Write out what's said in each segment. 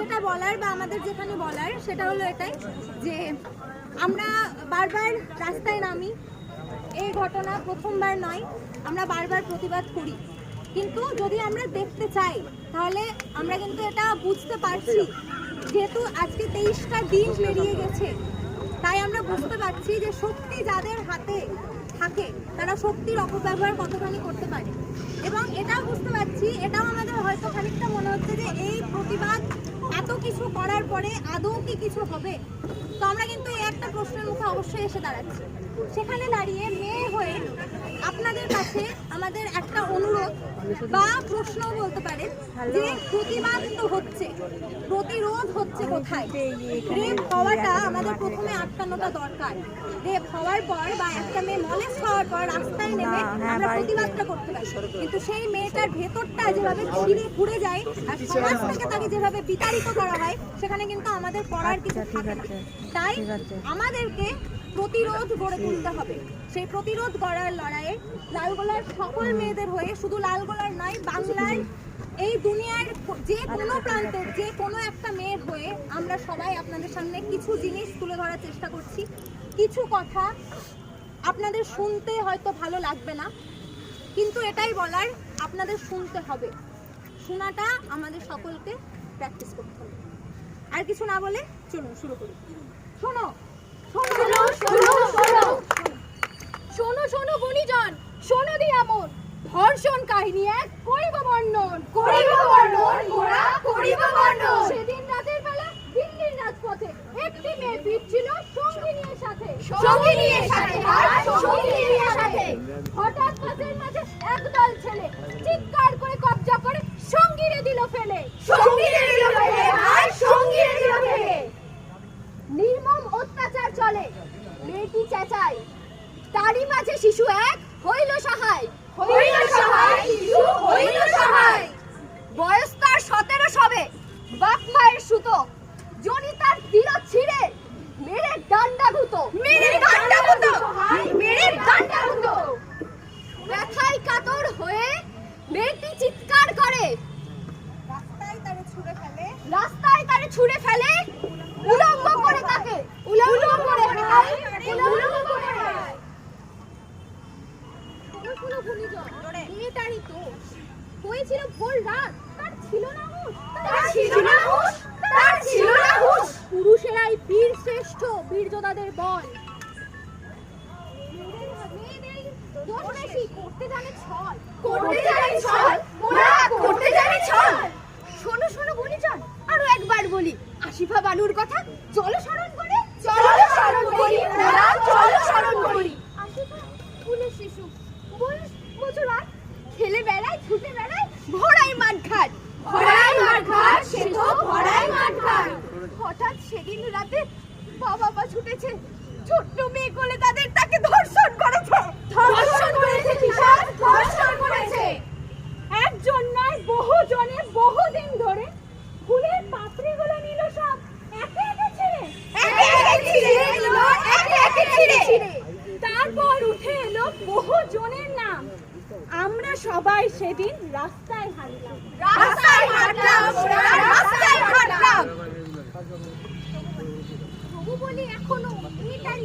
যেটা বলার বা আমাদের যেখানে বলার সেটা হলো এটাই যে আমরা বারবার রাস্তায় নামি, এই ঘটনা প্রথমবার নয়, আমরা বারবার প্রতিবাদ করি, কিন্তু যদি আমরা দেখতে চাই তাহলে আমরা কিন্তু এটা বুঝতে পারছি, যেহেতু আজকে 23টা দিন পেরিয়ে গেছে, তাই আমরা বুঝতে পারছি যে শক্তি যাদের হাতে থাকে তারা শক্তির অপব্যবহার কতখানি করতে পারে। এবং এটাও বুঝতে পারছি, এটাও আমাদের হয়তো খানিকটা মনে হচ্ছে যে এই প্রতিবাদ এত কিছু করার পরে আদৌ কি কিছু হবে। তো আমরা কিন্তু এই একটা প্রশ্নের মুখে অবশ্যই এসে দাঁড়াচ্ছি। সেখানে দাঁড়িয়ে মেয়ে হয়ে আপনাদের কাছে আমাদের একটা অনুরোধ বা প্রশ্ন বলতে পারেন যে প্রতিবাদ তো হচ্ছে, প্রতিরোধ হচ্ছে কোথায়? রেপ হওয়াটা আমাদের প্রথমে আটকানোটা দরকার। রেপ হওয়ার পর বা একটা মেয়ে মলেস্ট হওয়ার পর রাস্তায় নেমে আমরা প্রতিবাদটা করতে পারি, কিন্তু সেই মেয়েটার ভেতরটা যেভাবে ছিঁড়ে ঘুরে যায় আর সমাজ থেকে তাকে যেভাবে বিতাড়িত করা হয়, সেখানে কিন্তু আমাদের করার কিছু থাকে না। তাই আমাদেরকে প্রতিরোধ গড়ে তুলতে হবে। সেই প্রতিরোধ গড়ার লড়াইয়ে লালগোলার সকল মেয়েদের হয়ে, শুধু লালগোলার নয়, বাংলার এই দুনিয়ার যে কোনো প্রান্তের যে কোনো একটা মেয়ের হয়ে আমরা সবাই আপনাদের সামনে কিছু জিনিস তুলে ধরার চেষ্টা করছি। কিছু কথা আপনাদের শুনতে হয়তো ভালো লাগবে না, কিন্তু এটাই বলার, আপনাদের শুনতে হবে। শোনাটা আমাদের সকলকে প্র্যাকটিস করতে হবে। আর কিছু না বলে চলুন শুরু করি। শোনো শোনো শোনো শোনো শোনো শোনো গুণীজন, শোনো দিয়া মন, ধর্ষণ কাহিনী এক করিব বর্ণন, করিব বর্ণন, মোরা করিব বর্ণন। সেদিন রাতের বেলা দিল্লির রাজপথে একটি মেয়ে ফিরছিল সঙ্গী নিয়ে সাথে, সঙ্গী নিয়ে সাথে, আর সঙ্গী নিয়ে সাথে। হঠাৎ পথের মাঝে একদল ছেলে চিৎকার করে কবজা করে সঙ্গীরে দিল ফেলে, সঙ্গীরে দিল ফেলে, আর সঙ্গীরে দিল ফেলে। নির্মম অত্যাচার চলে, মেয়েটি চেঁচায়, তারই মাঝে শিশু এক হইল সহায়, হইল সহায়, শিশু হইল সহায়। বয়স তার 17 সবে, বাপ মায়ের সুতো, জনিতার দিল ছিঁড়ে মেরে ডান্ডাভূত, মেরে ডান্ডাভূত, মেরে ডান্ডাভূত। ব্যথায় কাতর হয়ে মেয়েটি চিৎকার করে, রাস্তায় তারে ছুঁড়ে ফেলে, রাস্তায় তারে ছুঁড়ে ফেলে, উলঙ্গ করে তাকে, উলঙ্গ করে হায়, উলঙ্গ করে হায়। শোনো শোনো গুণীজন, মেয়েটারই দোষ, হয়েছিল ভোর রাত, তার ছিল না হুঁশ, তার ছিল না হুঁশ, তার ছিল না হুঁশ। পুরুষেরাই বীর শ্রেষ্ঠ, বীর যোদ্ধাদের বল, মেয়েদের দোষ বেশি, করতে জানে ছল, করতে জানে ছল, মোরা করতে জানে ছল। শোনো শোনো গুণীজন, আরো একবার বলি, আসিফা বানুর কথা চলো স্মরণ করে, চলো স্মরণ করি, মোরা চলো স্মরণ করি। আসিফা ফুলের শিশু, বয়স বছর 8, খেলে বেড়ায়, ছুটে বেড়ায়, ভরাই মাঠ ঘাট, ভরাই মাঠ ঘাট, সে তো ভরাই মাঠ ঘাট। হঠাৎ সেদিন রাতে বাবা ছুটেছে, ছোট্ট মেয়ে কোলে তাদের, তাকে ধর্ষণ করেছে, ধর্ষণ করেছে, কিশোর ধর্ষণ করেছে। একজন নয়, বহু জনে বহুদিন ধরে ফুলের পাপড়িগুলো নিল সব একে একে ছিঁড়ে, একে একে ছিঁড়ে নিল, একে একে ছিঁড়ে। তারপর উঠে এলো বহু জনের নাম, আমরা সবাই সেদিন রাস্তায় হাঁটলাম, রাস্তায় হাঁটলাম, রাস্তায় হাঁটলাম। তবু বলি এখনো এটাই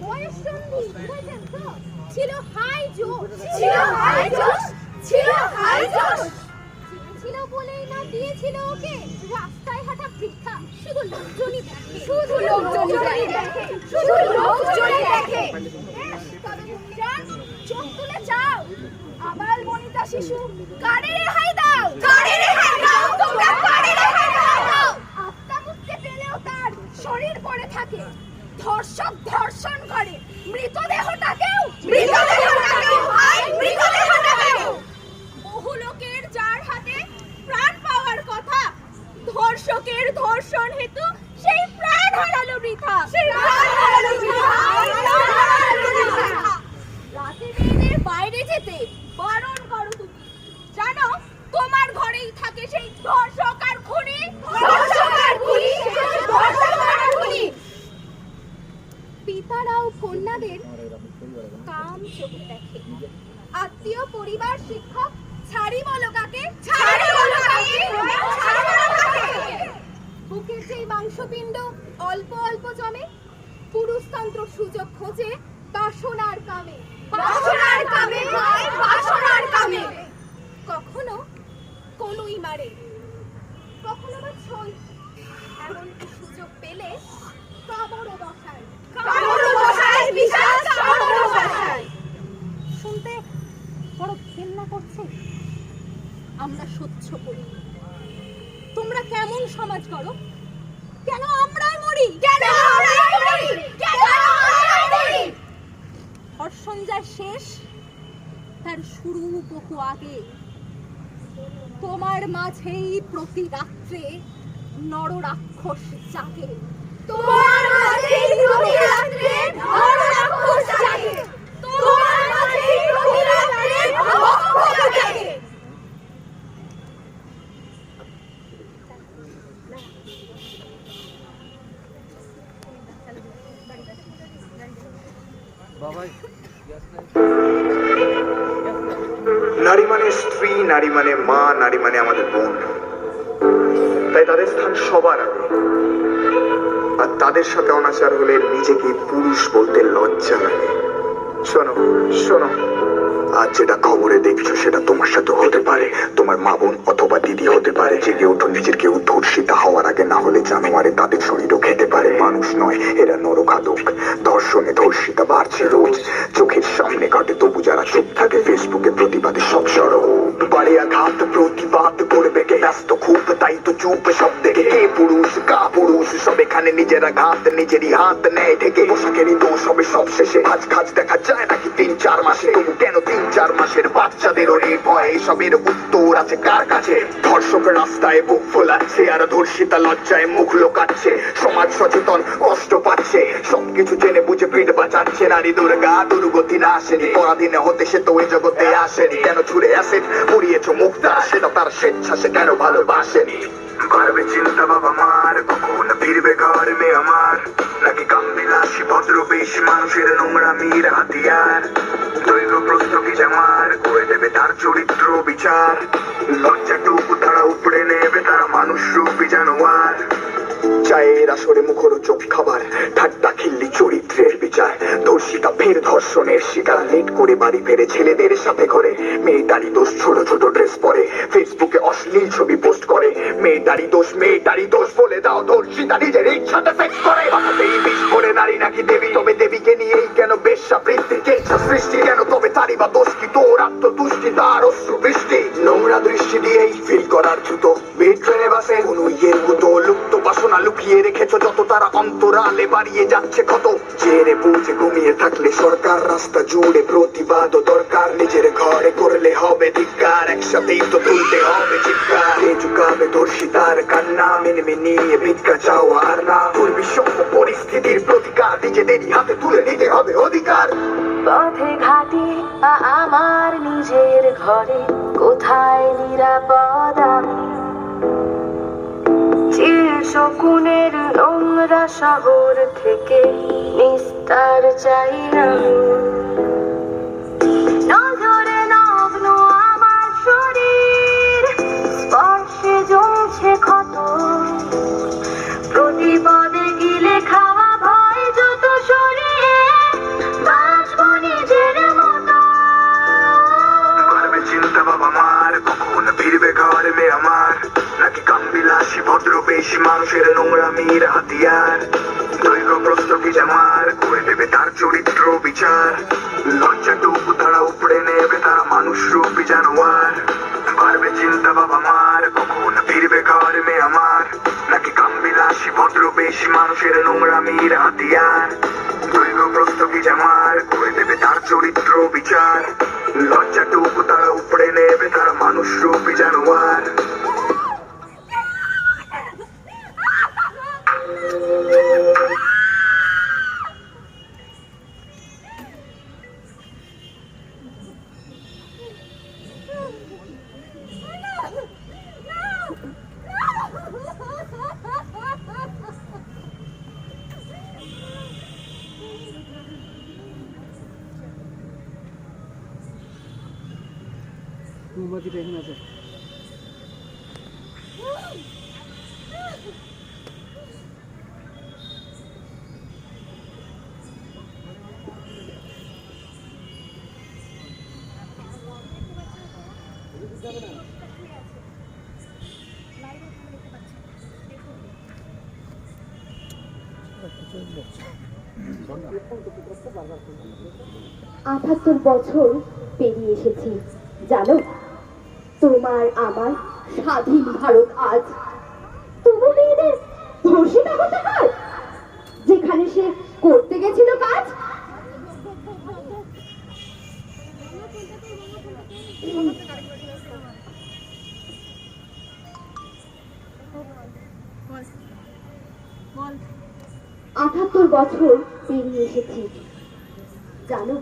বয়স সন্ধি, বুঝেছেন তো? ছিল হাই জোশ, ছিল হাই জোশ, ছিল হাই জোশ। ছিল বলেই না দিয়েছিল ওকে রাস্তায় হাঁটা ভিক্ষা, শুধু লোকজনই দেখে, শুধু লোকজনই দেখে, শুধু লোকজনই দেখে। তবে গুণীজন চোখ তুলে চাও, আবাল বনিতা শিশু কারে রেহাই দাও, কারে রেহাই দাও, তোমরা কারে রেহাই দাও। আত্মা মুক্তি পেলেও তার শরীর পড়ে থাকে, ধর্ষক ধর্ষণ করে মৃতদেহটাকেও, মৃতদেহটাকেও, হায় মৃতদেহটাকেও। বহু লোকের যার হাতে প্রাণ পাওয়ার কথা, ধর্ষকের ধর্ষণ হেতু সেই প্রাণ হারালো বৃথা, সেই প্রাণ হারালো বৃথা, রাতে মেয়েদের বাইরে যেতে বারণ করো তুমি, জানো তোমার ঘরেই থাকে সেই ধর্ষক আর খুনি, ধর্ষক আর খুনি, ধর্ষক আর খুনি। পিতারাও কন্যাদের কাম চোখে দেখে, আত্মীয় পরিবার শিক্ষক ছাড়ি বলো কাকে, ছাড়ি বলো কাকে, ছাড়ি বলো কাকে। বুকের যেই মাংসপিণ্ড অল্প অল্প জমে, পুরুষতন্ত্র সুযোগ খোঁজে বাসনার কামে, বাসনার কামে, বাসনার কামে। কখনো কনুই মারে, কখনো বা ছই, এমনকি সুযোগ পেলে কামড়ও বসায়, কামড়ও বসায়, বিশাল কামড়ও বসায়। শুনতে বড় ঘেন্না করছে। আমরা সহ্য করি। তোমরা কেমন সমাজ করো? কেন আমরাই মরি? কেন আমরাই মরি? কেন আমরাই মরি? ধর্ষণ যা শেষ, তার শুরু বহু আগে। তোমার মাঝেই প্রতি রাত্রে নররাক্ষস জাগে। তোমার মাঝেই প্রতি রাত্রে নররাক্ষস জাগে। তোমার মাঝেই প্রতি রাত্রে নররাক্ষস জাগে। নারী মানে স্ত্রী, নারী মানে মা, নারী মানে আমাদের বোন। তাই তাদের স্থান সবার আগে। আর তাদের সাথে অনাচার হলে নিজেকে পুরুষ বলতে লজ্জা লাগে। শোনো শোনো, আজ যেটা খবরে দেখছো সেটা তোমার সাথে হতে পারে, তোমার মা বোন অথবা দিদি হতে পারে। জেগে ওঠো, নিজের কেউ ধর্ষিতা হওয়ার আগে, না হলে জানোয়ারে তাদের শরীরও খেতে পারে। মানুষ নয়, এরা নরঘাতক। ধর্ষণে ধর্ষিতা বাড়ছে রোজ, চোখের সামনে ঘটে, তবু যারা চুপ থাকে ফেসবুকে প্রতিবাদে সব সরব। বাড়ি আঘাত প্রতিবাদ করবে কে? ব্যস্ত খুব, তাই তো চুপ সব দেখে। কে পুরুষ কা পুরুষ, সব এখানে নিজের আঘাত নিজেরই হাত নেয় ঢেকে। পোশাকেরই দোষ হবে সব শেষে, খাজ খাজ দেখা যায় নাকি 3-4 মাসে? তবু কেন 3-4 মাসের বাচ্চাদেরও রেপ হয়? এসবের উত্তর আছে কার কাছে? ধর্ষক রাস্তায় বুক ফোলাচ্ছে, আর ধর্ষিতা লজ্জায় মুখ লোকাচ্ছে। সমাজ সচেতন কষ্ট পাচ্ছে, সবকিছু জেনে বুঝে পিঠ বাঁচাচ্ছে। নারী দুর্গা দুর্গতি না আসেনি, পরাধীনে হতে সে তো ওই জগতে আসেনি। কেন ছুড়ে অ্যাসিড পুড়িয়েছ মুক্তা, সেটা তার স্বেচ্ছা, সে কেন ভালোবাসেনি? পারবে চিন্তা বাবা মার, কখন ফিরবে ঘর মে আমার? নাকি কামবিলাসী ভদ্রবেশী মানুষের নোংরামির হাতিয়ার? দৈব প্রস্ত কি জামার করে দেবে তার চরিত্র বিচার? লজ্জাটুকু তারা উপড়ে নেবে, তারা মানুষ রূপী জানোয়ার। চায়ের আসরে মুখরোচক খাবার, ঠাট্টা খিল্লি চরিত্রের বিচার। ধর্ষিতা ফের ধর্ষণের শিকার, লেট করে বাড়ি ফেরে ছেলেদের সাথে করে। মেয়েটারই দোষ, ছোট ছোট ড্রেস পরে ফেসবুকে অশ্লীল ছবি পোস্ট করে। মেয়েটারই দোষ, মেয়েটারই দোষ বলে দাও, ধর্ষিতা নিজের ইচ্ছাতে সেক্স করে। বাসাতেই বিষ করে নারী নাকি দেবী, তবে দেবীকে নিয়েই কেন বেশ্যা বৃত্তির কেচ্ছা সৃষ্টি? কেন তবে তারই বা দোষ কি? তোর আত্মতুষ্টি, তার অশ্রু বৃষ্টি। নোংরা দৃষ্টি দিয়েই ফিল করার জুতো, বেড ট্রেনে বাসে কোনো ইয়ের মতো লুপ্ত বাসনা লুকিয়ে রেখেছো যত, তারা অন্তরালে বাড়িয়ে যাচ্ছে ক্ষত। জেনে বুঝে ঘুমিয়ে থাকলে সরকার রাস্তা জুড়ে প্রতিবাদ দরকার। নিজের ঘরে করলে হবে ধিক্কার, একসাথেই তো তুলতে হবে চিৎকার। ঝুঁকাবে ধর্ষিতার কান্না, মেনে নিয়ে ভিক্ষা চাওয়া আর না। দুর্বিষম পরিস্থিতির প্রতিকার নিজেদেরই হাতে তুলে নিতে হবে অধিকার। পথে ঘাটে বা আমার নিজের ঘরে, কোথায় নিরাপদ আমি? চির শকুনের নোংরা শহর থেকে নিস্তার চাই আমি। নজরে নগ্ন আমার শরীর, স্পর্শে জমছে ক্ষত। প্রতিপদে গিলে খাওয়া ভয় যত শরীরে, বাঁচব নিজের মতো। পারবে চিন্তা বাবা মার, কখন ফিরবে ঘর মে আমার? নাকি কামবিলাসী ভদ্রবেশী মানুষের নোংরামির হাতিয়ার? দৈব প্রস্ত কি জামার করে দেবে তার চরিত্র বিচার? লজ্জাটুকু তারা উপড়ে নেবে, তারা মানুষ রূপী জানোয়ার। পারবে চিন্তা বাবা মার, কখন ফিরবে ঘর মে আমার? নাকি কামবিলাসী ভদ্রবেশী মানুষের নোংরামির হাতিয়ার? দৈব প্রস্ত কি জামার করে দেবে তার চরিত্র বিচার? লজ্জাটুকু তারা উপড়ে নেবে, তারা মানুষ রূপী জানোয়ার। মোমবাতিটা এখানে আছে। আটাত্তর বছর পেরিয়ে এসেছি জানো, তোমার আমার স্বাধীন ভারত আজ। তবু মেয়েদের ধর্ষিতা হতে হয় যেখানে সে করতে গেছিল কাজ। বল 78 বছর পেরিয়ে এসেছি জানো,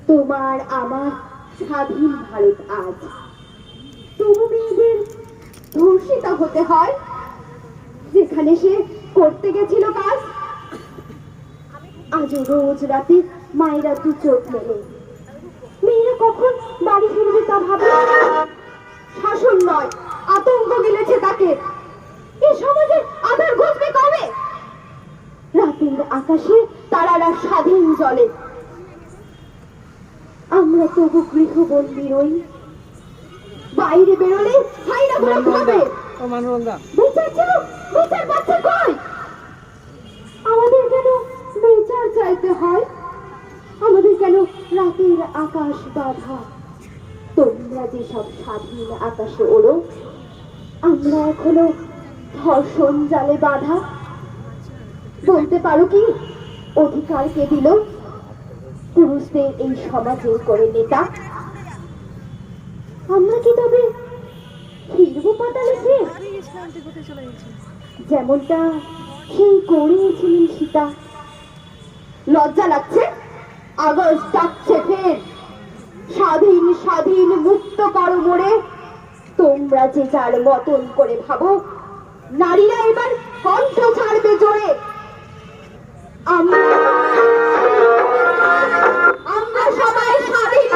তোমার আমার স্বাধীন ভারত আজ। তবু মেয়েদের ধর্ষিতা হতে হয় যেখানে সে করতে গেছিল কাজ। আজও রোজ রাতে মায়েরা দু চোখ মেলে, মেয়েরা কখন বাড়ি ফিরবে তা ভাবে। শাসন নয়, আতঙ্ক গিলেছে তাকে। এ সমাজে আধার ঘুচবে কবে? রাতের আকাশে তারারা স্বাধীন জলে, আমরা তবু গৃহবন্দী রই। বাইরে বেরোলে হাইরা গুলো খাবে। বিচার চাও, বিচার পাচ্ছে কই? আমাদের কেন বিচার চাইতে হয়? আমাদের কেন রাতের আকাশ বাঁধা? তোমরা যেসব স্বাধীন আকাশে ওড়ো, আমরা এখনো ধর্ষণ জালে বাঁধা। বলতে পারো কি অধিকার কে দিল পুরুষদের এই সমাজে করে নেতা? আমরা কি তবে ফিরবো পাতালে ফের, যেমনটা সেই করিয়েছিলেন সীতা? লজ্জা লাগছে? আগস্ট ডাকছে ফের। স্বাধীন স্বাধীন মুক্ত করো মোরে। তোমরা যে যার মতন করে ভাবো, নারীরা এবার কণ্ঠ ছাড়বে জোরে। আমরা সবাই স্বাধীন।